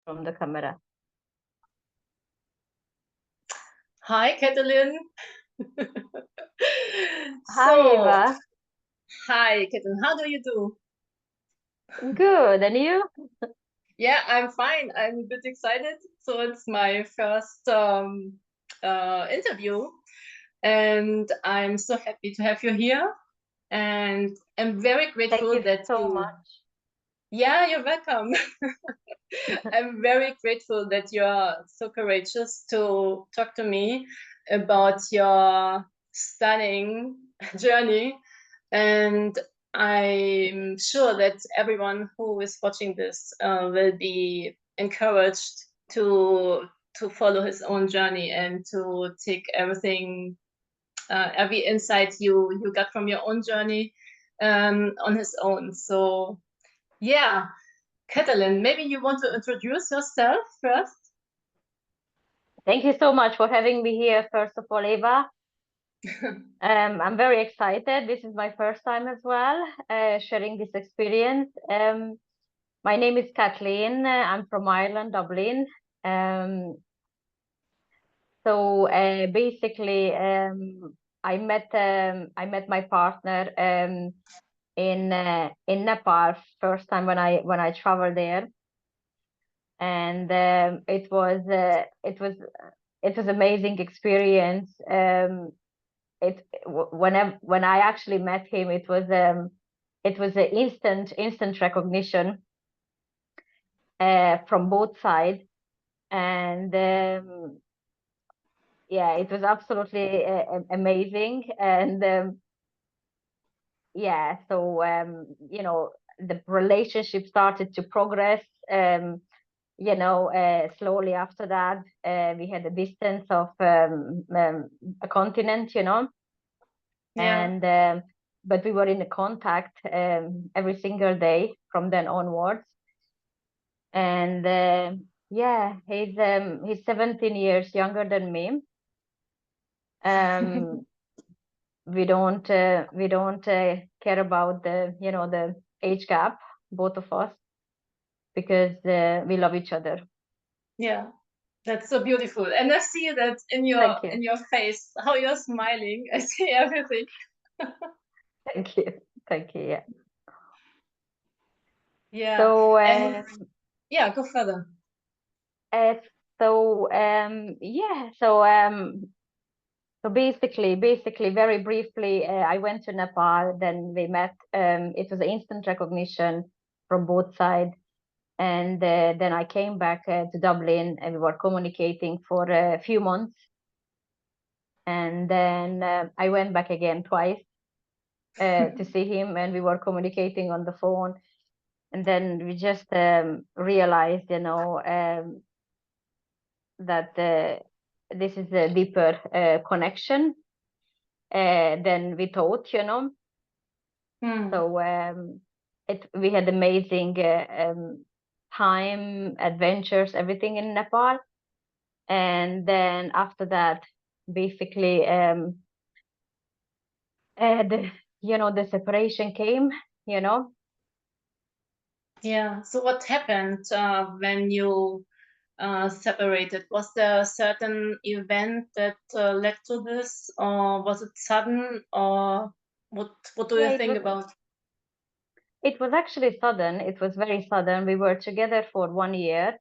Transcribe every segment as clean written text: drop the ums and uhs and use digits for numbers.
from the camera. Hi, Katalin. Hi, So, Eva. hi, Katalin. How do you do? Good. And you? Yeah, I'm fine. I'm a bit excited. So it's my first interview, and I'm so happy to have you here. And I'm very Thank grateful you that so you. much. Yeah, you're welcome. I'm very grateful that you are so courageous to talk to me about your stunning journey. And I'm sure that everyone who is watching this will be encouraged to follow his own journey and to take everything, every insight you got from your own journey on his own. So yeah, Catalin, maybe you want to introduce yourself first? Thank you so much for having me here, first of all, Eva. I'm very excited. This is my first time as well, sharing this experience. My name is Kathleen. I'm from Ireland, Dublin. Um, basically, I met my partner in Nepal first time when I traveled there, and it was amazing experience. When I actually met him, it was an instant recognition from both sides, and yeah, it was absolutely amazing. And yeah, so the relationship started to progress. Slowly after that, we had a distance of a continent, Yeah, and but we were in contact every single day from then onwards. And yeah, he's 17 years younger than me. Um, we don't care about the age gap, both of us, because we love each other. yeah. That's so beautiful. And I see that Thank you, in your face, how you're smiling. I see everything. thank you, thank you. Yeah. Yeah. So And yeah, go further. uh, yeah, so basically, very briefly, I went to Nepal. Then we met. It was instant recognition from both sides. And then I came back to Dublin, and we were communicating for a few months. And then I went back again twice to see him, and we were communicating on the phone. And then we just realized, that this is a deeper connection than we thought, Hmm. So we had amazing time, adventures, everything in Nepal. And then after that, basically, the the separation came, you know. Yeah. So what happened when you separated? Was there a certain event that led to this, or was it sudden, or what do you Yeah, think about? it was actually sudden. It was very sudden. We were together for 1 year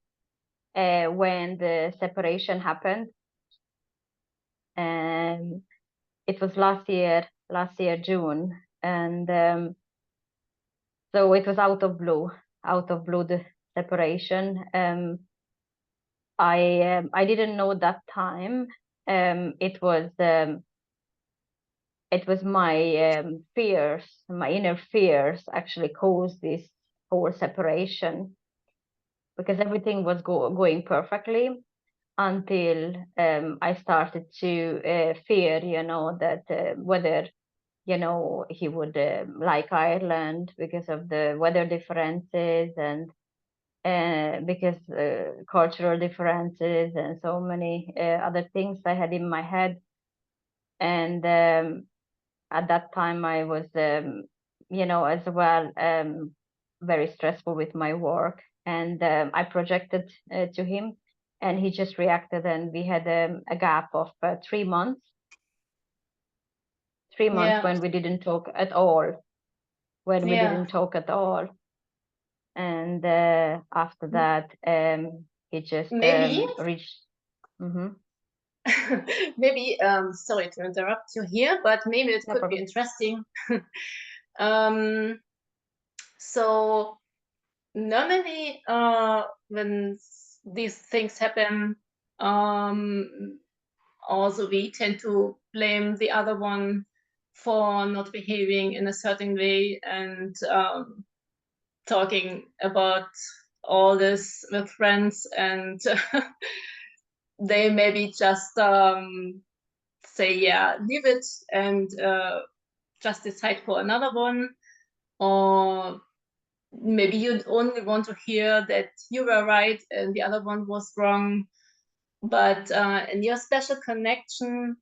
when the separation happened, and it was last year June, and so it was out of blue the separation. I didn't know that time. Um, it was um, it was my inner fears actually caused this whole separation, because everything was going perfectly until I started to fear, that whether he would like Ireland because of the weather differences, and because cultural differences and so many other things I had in my head. And at that time I was as well very stressful with my work. and I projected to him, and he just reacted, and we had a gap of 3 months. 3 months Yeah. when we didn't talk at all, when we Yeah. didn't talk at all. And after that, he just Maybe, reached. Hmm. maybe, sorry to interrupt you here, but maybe it No could be problem. interesting. Um, so normally, when these things happen, um, also we tend to blame the other one for not behaving in a certain way and talking about all this with friends, and they maybe just say, yeah, leave it, and just decide for another one. Or maybe you only want to hear that you were right and the other one was wrong. But in your special connection,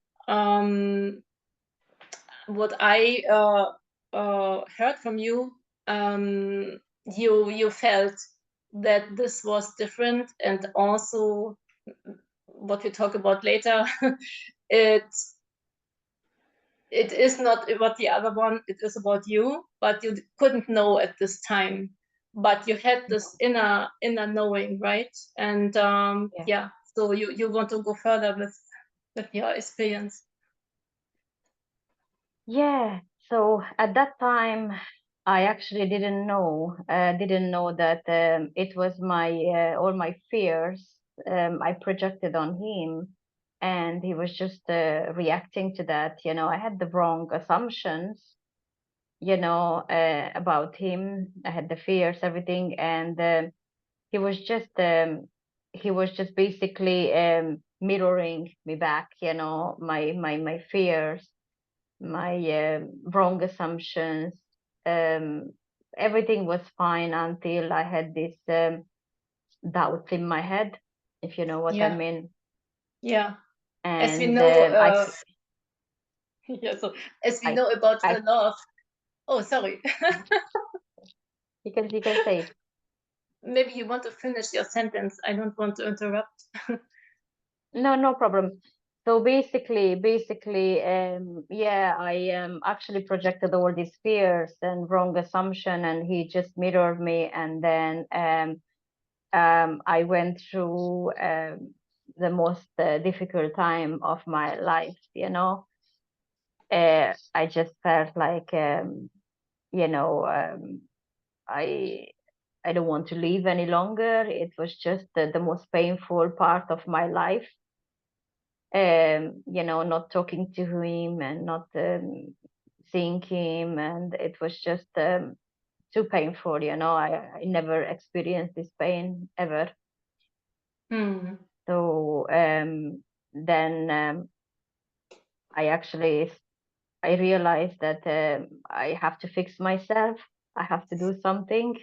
what I heard from you, you felt that this was different, and also what we talk about later, it it is not about the other one, it is about you, but you couldn't know at this time. But you had this inner knowing, right? And Yeah. yeah, so you want to go further with your experience. Yeah. So at that time, I actually didn't know that it was my all my fears I projected on him, and he was just reacting to that. I had the wrong assumptions, about him. I had the fears, everything, and he was just basically mirroring me back. My fears, my wrong assumptions. Um, Everything was fine until I had this doubts in my head, if you know what I Yeah, mean. yeah. As we And know, yeah. So as we I, know about the I, law of, oh, sorry. you can say it. Maybe you want to finish your sentence. I don't want to interrupt. No, no problem. So basically, yeah, I actually projected all these fears and wrong assumption, and he just mirrored me, and then I went through the most difficult time of my life. I just felt like, you know, I I don't want to live any longer. It was just the most painful part of my life. Not talking to him and not seeing him, and it was just too painful. I never experienced this pain ever. Hmm. So then I realized that I have to fix myself. I have to do something.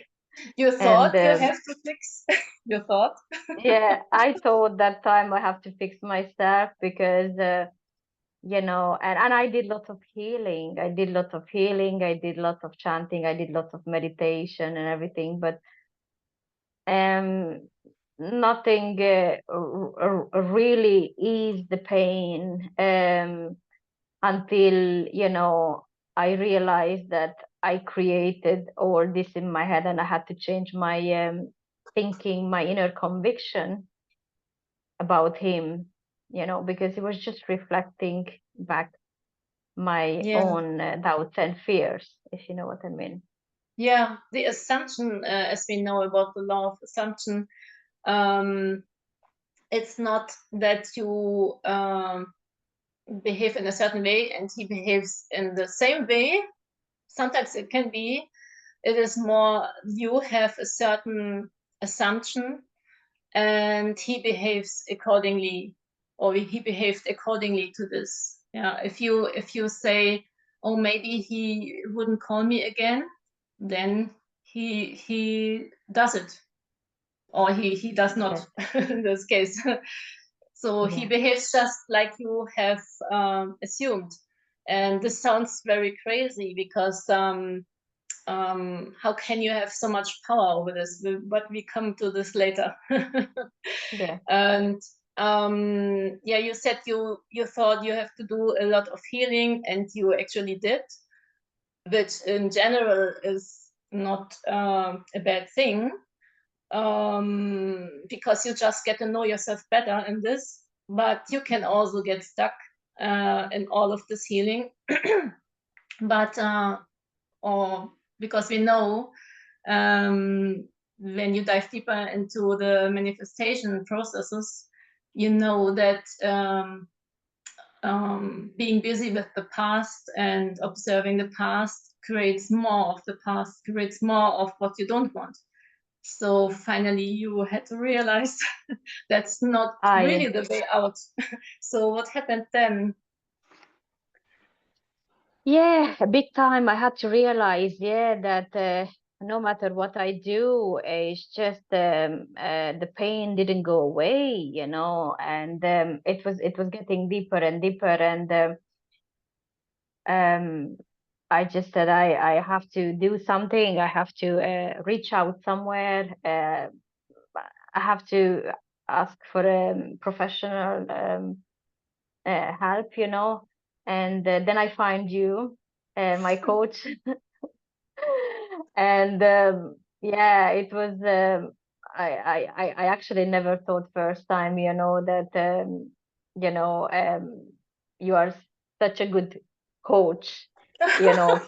You And thought you have to fix. You thought. yeah, I thought that time I have to fix myself because and I did lots of healing. I did lots of healing. I did lots of chanting. I did lots of meditation and everything, but um nothing really eased the pain until I realized that I created all this in my head, and I had to change my thinking, my inner conviction about him, because he was just reflecting back my Yeah. own doubts and fears, if you know what I mean. Yeah. The assumption, as we know about the law of assumption, um, it's not that you behave in a certain way and he behaves in the same way. Sometimes it can be. It is more you have a certain assumption and he behaves accordingly, or he behaved accordingly to this. Yeah, if you say, oh, maybe he wouldn't call me again, then he does it, or he does not Yes. in this case. So he Yeah. behaves just like you have assumed. And this sounds very crazy because how can you have so much power over this? But we come to this later. Yeah. And yeah, you said you thought you have to do a lot of healing, and you actually did, which in general is not a bad thing, because you just get to know yourself better in this. But you can also get stuck in all of this healing. But or because we know, when you dive deeper into the manifestation processes, you know that being busy with the past and observing the past creates more of the past, creates more of what you don't want. So finally you had to realize that's not really the way out. So what happened then? Yeah, a big time. I had to realize, yeah, that no matter what I do, it's just the pain didn't go away, you know, and it was getting deeper and deeper, and um, I just said I have to do something. I have to reach out somewhere. I have to ask for professional help, you know, and then I find you, my coach. And yeah, it was I actually never thought first time, you know, that you know you are such a good coach, you know.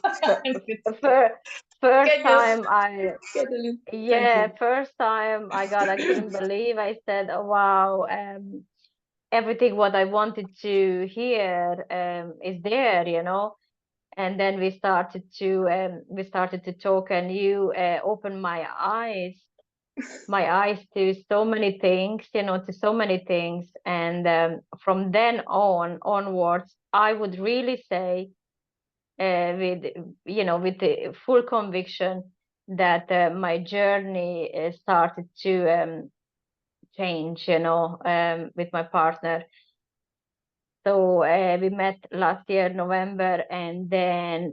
Fir- First Can you time I get a little? Thank yeah, you. first time I got, I couldn't believe. I said, oh, wow, everything what I wanted to hear is there, you know. And then we started to talk, and you opened my eyes to so many things, you know, to so many things. And from then onwards, I would really say, with with the full conviction, that my journey started to change, you know, with my partner. So we met last year, November, and then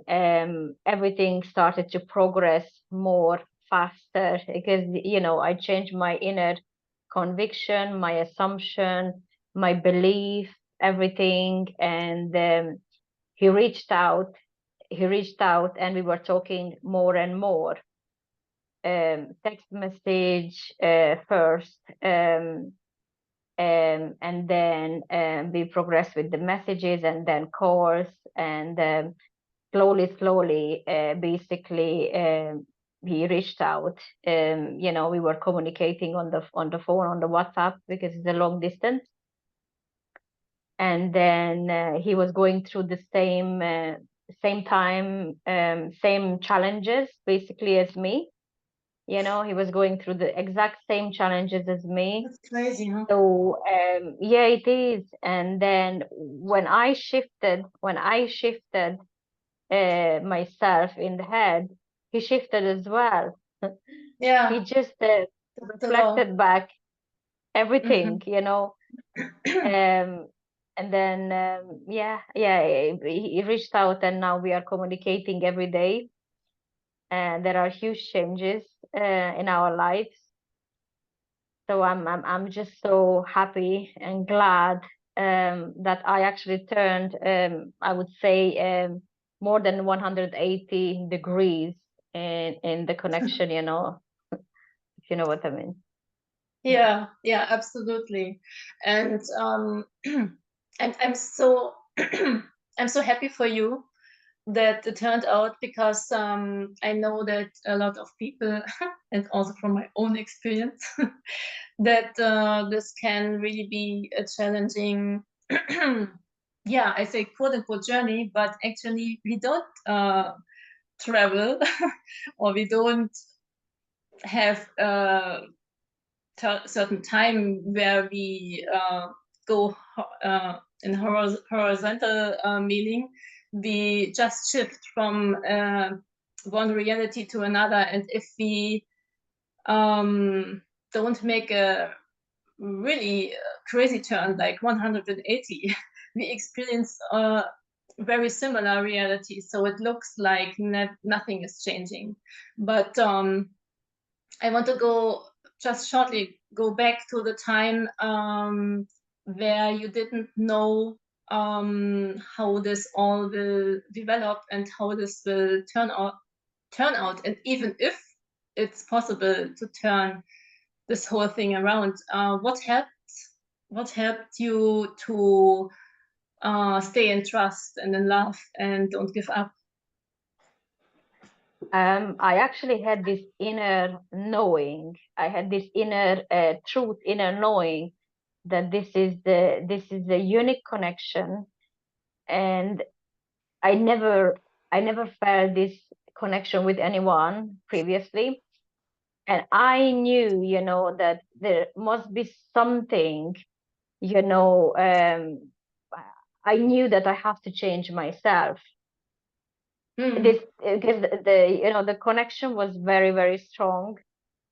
everything started to progress more faster because, you know, I changed my inner conviction, my assumption, my belief, everything. And he reached out, and we were talking more and more. Text message first. And then we progress with the messages, and then calls, and slowly, basically, he reached out. You know, we were communicating on the phone, on the WhatsApp, because it's a long distance. And then he was going through the same time, same challenges, basically, as me. You know, he was going through the exact same challenges as me. That's crazy, huh? So yeah, it is. And then when I shifted myself in the head, he shifted as well. He Yeah, just that's the law. reflected back everything, Mhm. you know. Um, and then yeah, he reached out, and now we are communicating every day. And there are huge changes in our lives. So I'm just so happy and glad that I actually turned, I would say, more than 180 degrees in the connection, you know, if you know what I mean. Yeah. Yeah, yeah, absolutely. And I'm so I'm so happy for you that it turned out, because I know that a lot of people, and also from my own experience, that this can really be a challenging, yeah, I say quote unquote journey, but actually we don't travel or we don't have certain time where we go in horizontal meaning. We just shift from one reality to another, and if we don't make a really crazy turn like 180, we experience very similar realities. So it looks like nothing is changing. But I want to just shortly go back to the time where you didn't know how this all will develop and how this will turn out, and even if it's possible to turn this whole thing around, what helped you to stay in trust and in love and don't give up? I actually had this inner knowing. I had this inner truth, inner knowing that this is a unique connection, and I never felt this connection with anyone previously. And I knew, that there must be something, you know, I knew that I have to change myself. Hmm. This because the connection was very, very strong.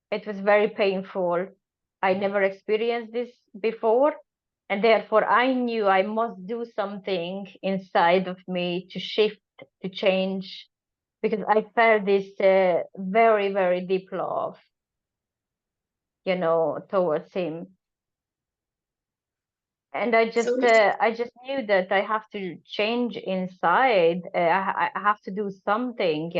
It was very painful. I never experienced this before, and therefore I knew I must do something inside of me to shift, to change, because I felt this very, very deep love, towards him. And So I just knew that I have to change inside. I have to do something,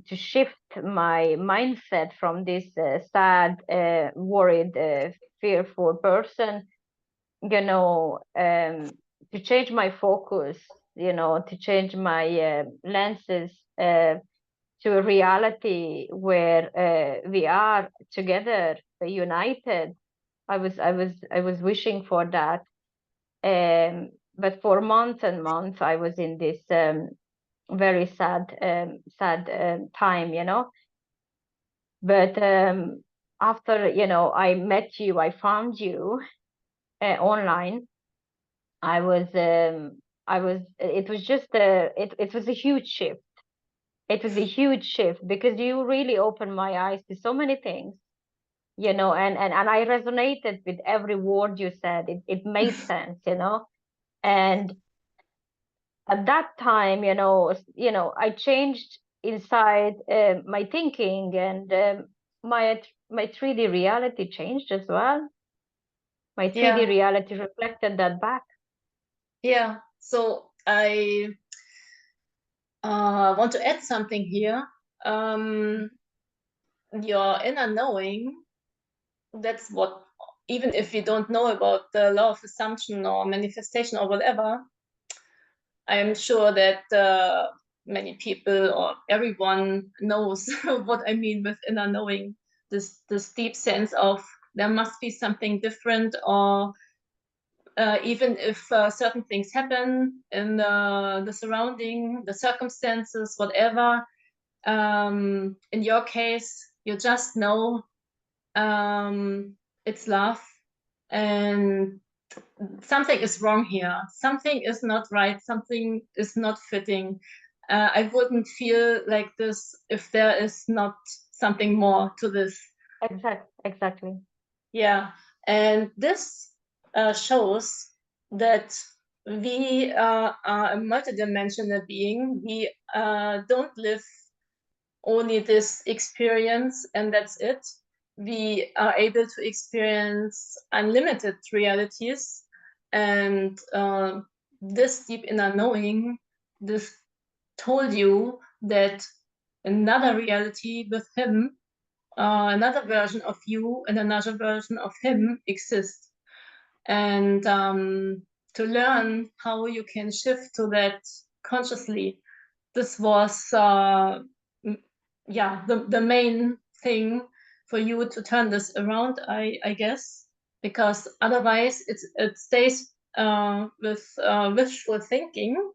to shift my mindset from this sad, worried, fearful person, to change my focus, to change my lenses to a reality where we are together, united. I was wishing for that. But for months and months, I was in this very sad time, But after, I met you, I found you online. I was, it was just it was a huge shift. It was a huge shift because you really opened my eyes to so many things, and I resonated with every word you said. It made sense, And at that time, I changed inside my thinking, and my 3D reality changed as well. My 3D yeah, reality reflected that back. yeah. So I want to add something here. Um, your inner knowing, that's what, even if you don't know about the law of assumption or manifestation or whatever, I'm sure that many people or everyone knows what I mean with inner knowing. This deep sense of there must be something different, or even if certain things happen in the surrounding, the circumstances, whatever. In your case, you just know it's love, and something is wrong here. Something is not right. Something is not fitting. I wouldn't feel like this if there is not something more to this. Exactly. Yeah, and this shows that we are a multidimensional being. We don't live only this experience and that's it. We are able to experience unlimited realities, and this deep inner knowing, this told you that another reality with him, another version of you and another version of him exists. And to learn how you can shift to that consciously, this was yeah, the main thing for you to turn this around, I guess, because otherwise it stays with wishful thinking.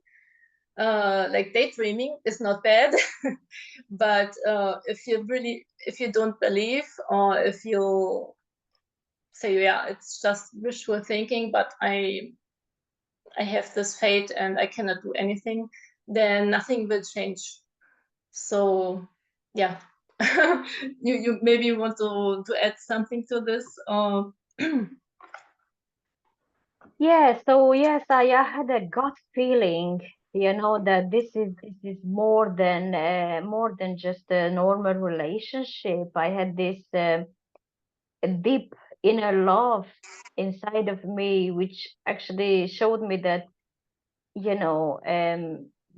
Like daydreaming is not bad, but if you don't believe, or if you say, yeah, it's just wishful thinking, but I have this fate and I cannot do anything, then nothing will change. So yeah. You maybe want to add something to this, or Yeah, so yes, I had a gut feeling, that this is more than just a normal relationship. I had this a deep inner love inside of me, which actually showed me that,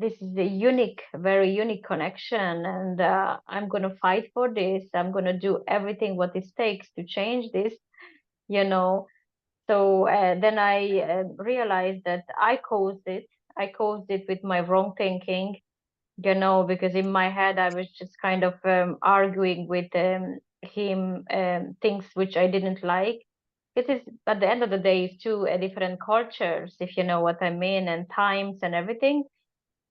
this is a unique, very unique connection, and I'm gonna fight for this. I'm gonna do everything what it takes to change this, you know. So then I realized that I caused it. I caused it with my wrong thinking, because in my head I was just kind of arguing with him, things which I didn't like. It is at the end of the day, it's two different cultures, if you know what I mean, and times and everything.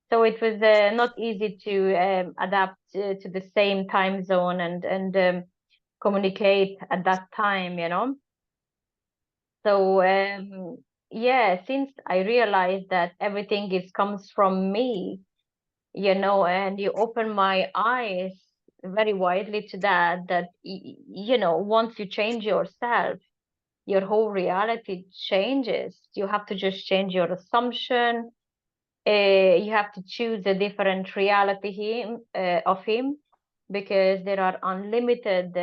So it was not easy to adapt to the same time zone and communicate at that time. So yeah, since I realized that everything is comes from me, and you open my eyes very widely to that, once you change yourself, your whole reality changes. You have to just change your assumption. You have to choose a different reality of him, because there are unlimited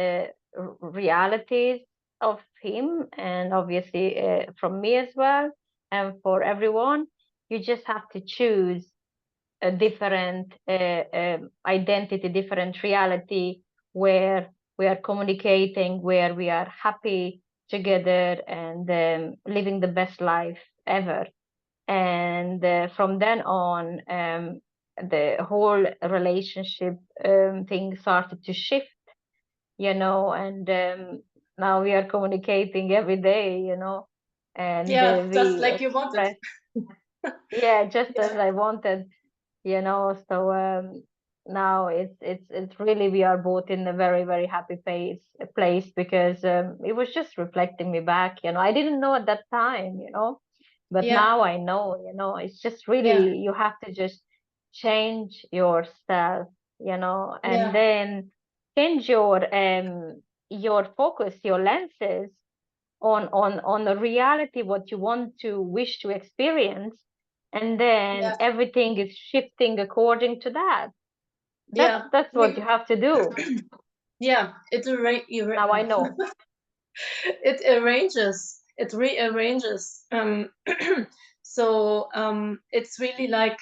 realities of him, and obviously from me as well, and for everyone. You just have to choose a different identity, different reality, where we are communicating, where we are happy together, and living the best life ever. And from then on, the whole relationship thing started to shift, and now we are communicating every day, and Yeah, just we like you wanted. express, yeah, just as I wanted. So now it's really, we are both in a very, very happy place, because it was just reflecting me back. I didn't know at that time. But Yeah, now I know, it's just yeah, really, you have to just change yourself, and yeah, then change your focus, your lenses on the reality, what you want to wish to experience, and then yeah, everything is shifting according to that. That's yeah. that's what you have to do. Yeah, Now I know. it arranges, it rearranges. So it's really like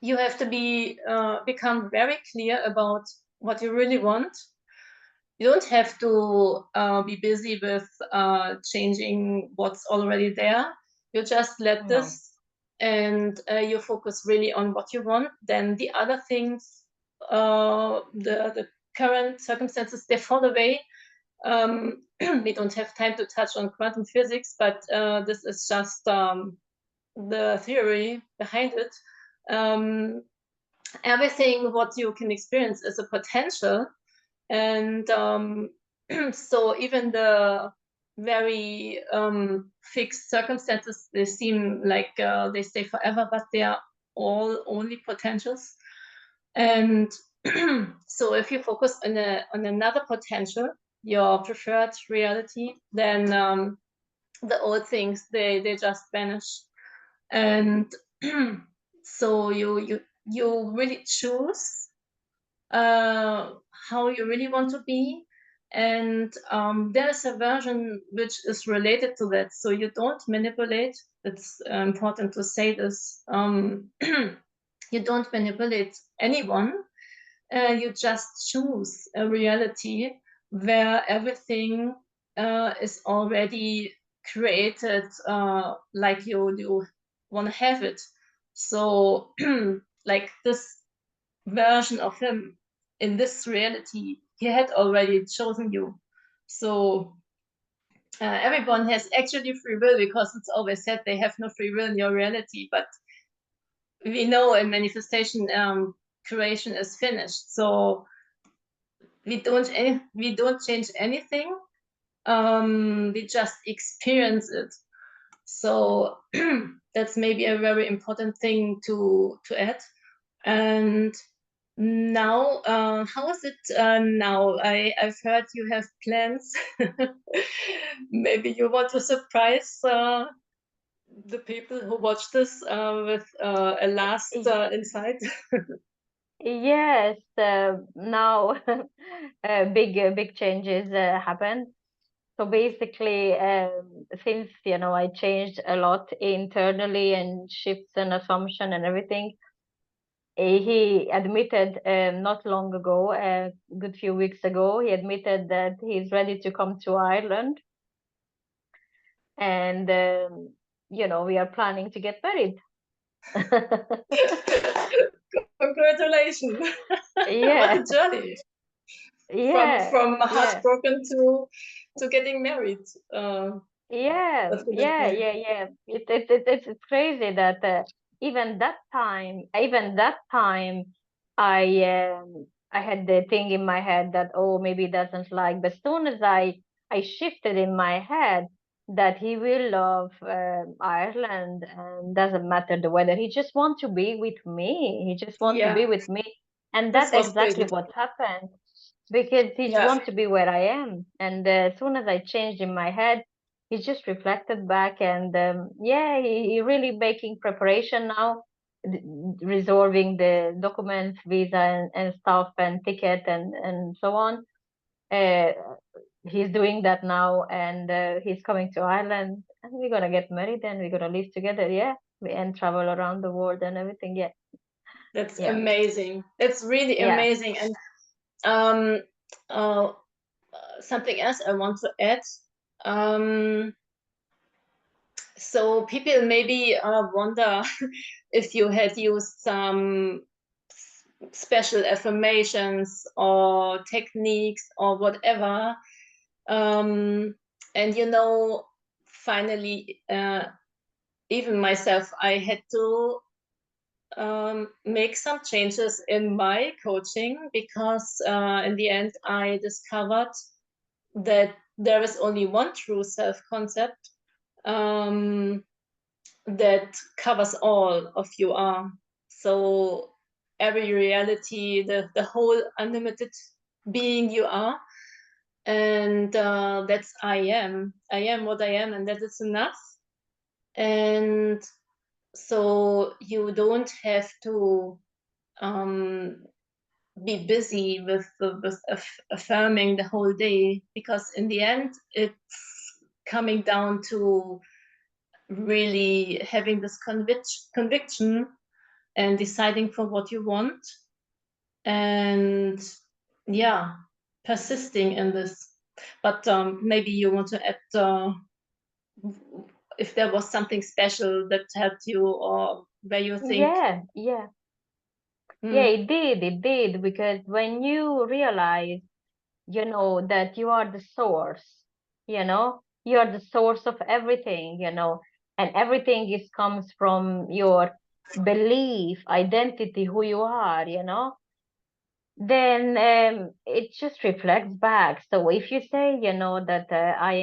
you have to become very clear about what you really want. You don't have to be busy with changing what's already there. You just let No. this, and you focus really on what you want. Then the other things, the current circumstances, they fall away. We don't have time to touch on quantum physics, but this is just the theory behind it. Um, Everything what you can experience is a potential, and so even the very fixed circumstances, they seem like they stay forever, but they are all only potentials. And so if you focus on another potential, your preferred reality, then the old things, they just vanish. And so you really choose uh, how you really want to be. And there's a version which is related to that. So you don't manipulate. It's important to say this. You don't manipulate anyone. You just choose a reality where everything is already created like you want to have it. So, like this version of him in this reality, he had already chosen you. So everyone has actually free will, because it's always said they have no free will in your reality. But we know in manifestation, creation is finished. So we don't change anything. We just experience it. So that's maybe a very important thing to add. And now, how is it now? I've heard you have plans. Maybe you want to surprise. the people who watch this with a last insight? Yes, now big changes happened. So basically, since I changed a lot internally and shifts and assumption and everything, he admitted not long ago, a good few weeks ago, he admitted that he's ready to come to Ireland, and we are planning to get married. Congratulations! What a Yeah, journey yeah, from yeah. heartbroken to getting married. Yeah, That's a good yeah, point. yeah, yeah. It's crazy that even that time, I had the thing in my head that, oh, maybe he doesn't like. But as soon as I shifted in my head that he will love Ireland, and doesn't matter the weather, he just want to be with me. He just want to be Yeah, with me, and this that's was exactly big. what happened, because he just Yeah, want to be where I am. And as soon as I changed in my head, he just reflected back, and yeah, he really making preparation now, d- resolving the documents, visa and stuff and ticket and so on. Uh, he's doing that now, and he's coming to Ireland, and we're gonna get married and we're gonna live together. Yeah, and travel around the world and everything. Yeah, that's yeah, amazing. That's really yeah, amazing. And um, uh, something else I want to add. Um, so people maybe wonder if you had used some special affirmations or techniques or whatever. And finally, even myself, I had to make some changes in my coaching because in the end, I discovered that there is only one true self concept um, that covers all of you are. So every reality, the whole unlimited being you are, and that's I am. I am what I am, and that is enough. And so you don't have to um, be busy with affirming the whole day, because in the end it's coming down to really having this conviction and deciding for what you want, and yeah, persisting in this. But maybe you want to add if there was something special that helped you, or where you think, yeah, yeah, yeah. hmm, It did, because when you realize that you are the source, you are the source of everything, and everything is comes from your belief, identity, who you are, then it just reflects back. So if you say, that I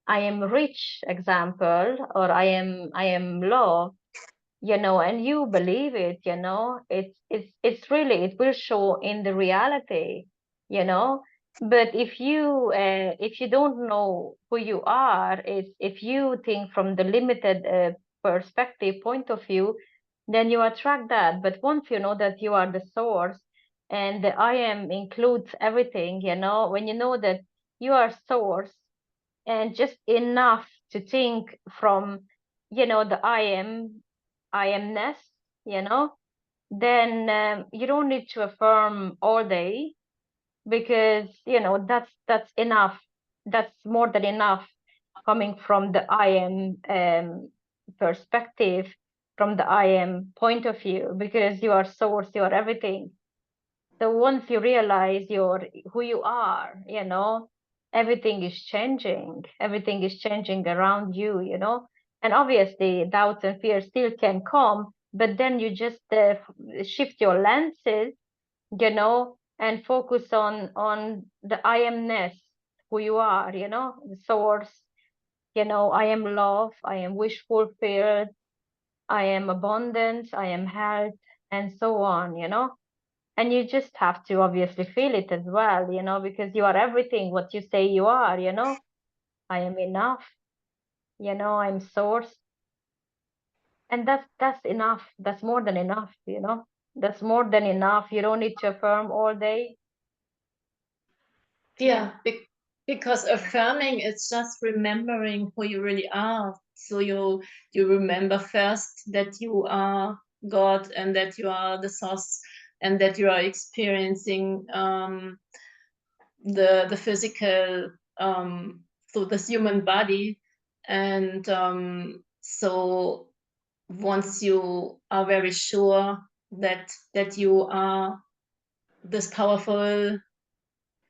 am rich, example, or I am love, and you believe it, it's really, it will show in the reality, you know. But if you don't know who you are, if you think from the limited perspective point of view, then you attract that. But once you know that you are the source, and the I am includes everything, when you know that you are source, and just enough to think from the I amness, you know, then you don't need to affirm all day, because that's enough. That's more than enough, coming from the I am perspective, from the I am point of view, because you are source, you are everything. So once you realize who you are, everything is changing around you, and obviously doubts and fears still can come, but then you just shift your lenses, and focus on the I amness, who you are, the source. I am love, I am wish fulfilled, I am abundance, I am health, and so on, and you just have to obviously feel it as well, because you are everything what you say you are, I am enough, I'm source. And that's enough. That's more than enough, you know. That's more than enough. You don't need to affirm all day. Yeah, because affirming is just remembering who you really are. So you remember first that you are God and that you are the source and that you are experiencing the physical through this human body. And so once you are very sure that you are this powerful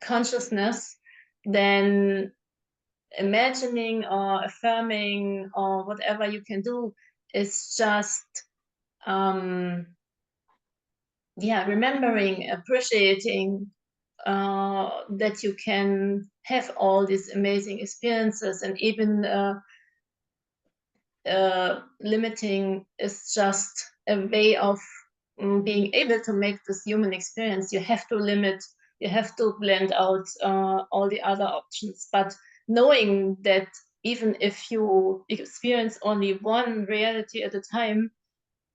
consciousness, then imagining or affirming or whatever you can do is just remembering, appreciating that you can have all these amazing experiences, and even limiting is just a way of being able to make this human experience. You have to limit, you have to blend out all the other options. But knowing that even if you experience only one reality at a time,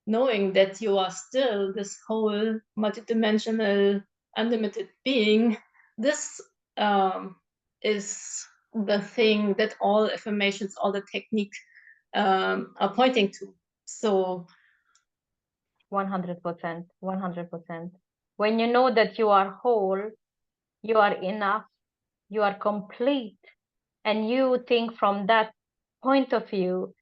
knowing that you are still this whole multidimensional, unlimited being, this is the thing that all affirmations, all the technique are pointing to. So 100%, 100%. When you know that you are whole, you are enough, you are complete, and you think from that point of view,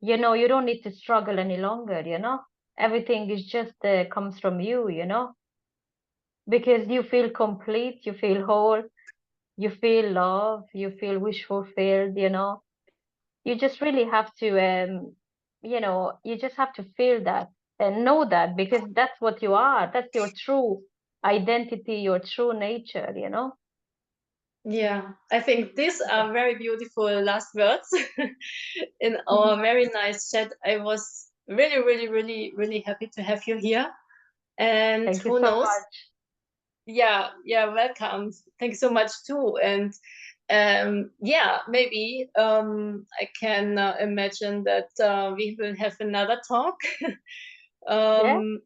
you know, you don't need to struggle any longer, you know. Everything is just comes from you know, because you feel complete, you feel whole, you feel love, you feel wish fulfilled, you know. You just really have to you know, you just have to feel that and know that, because that's what you are. That's your true identity, your true nature, you know. yeah, I think these are very beautiful last words in our very nice chat. I was really, really, really, really happy to have you here. And Thank you who so knows? much. Yeah, welcome. Thank you so much too. And yeah, maybe I can imagine that we will have another talk Yeah, um,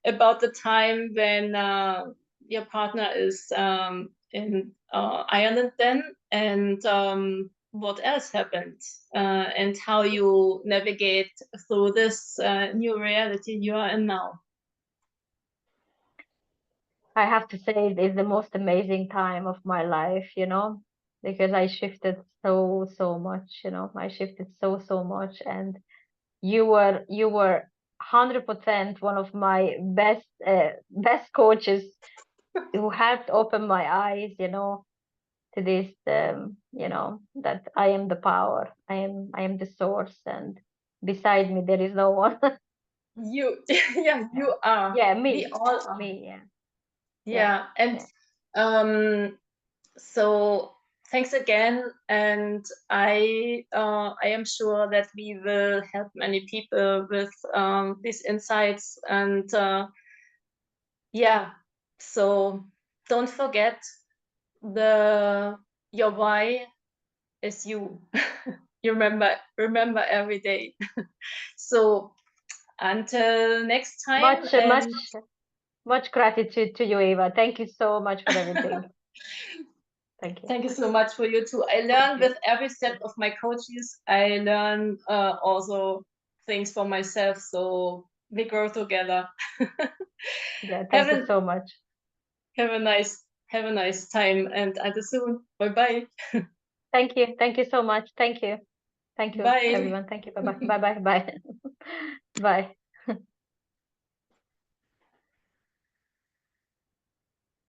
about the time when your partner is in Ireland then, and what else happened, and how you navigate through this new reality you are in now. I have to say it is the most amazing time of my life, you know, because I shifted so much, you know. I shifted so much, and you were 100% one of my best coaches who helped open my eyes, you know, to this you know, that I am the power, I am the source, and beside me there is no one. You, yeah, Yeah, you are. yeah, We all are. yeah, yeah, Yeah, and yeah. um, so thanks again, and I am sure that we will help many people with these insights, and yeah, so don't forget the your why is you. You remember every day. So until next time, much and much much gratitude to you, Eva. Thank you so much for everything. Thank you. thank you so much for you too. I Thank learn you. with every step of my coaches. I learn also things for myself. So we grow together. Yeah, have thank you a so much. have a nice time, and until soon. Bye bye. Thank you so much. Thank you Bye. everyone. Thank you. Bye bye. Bye bye. Bye. Bye.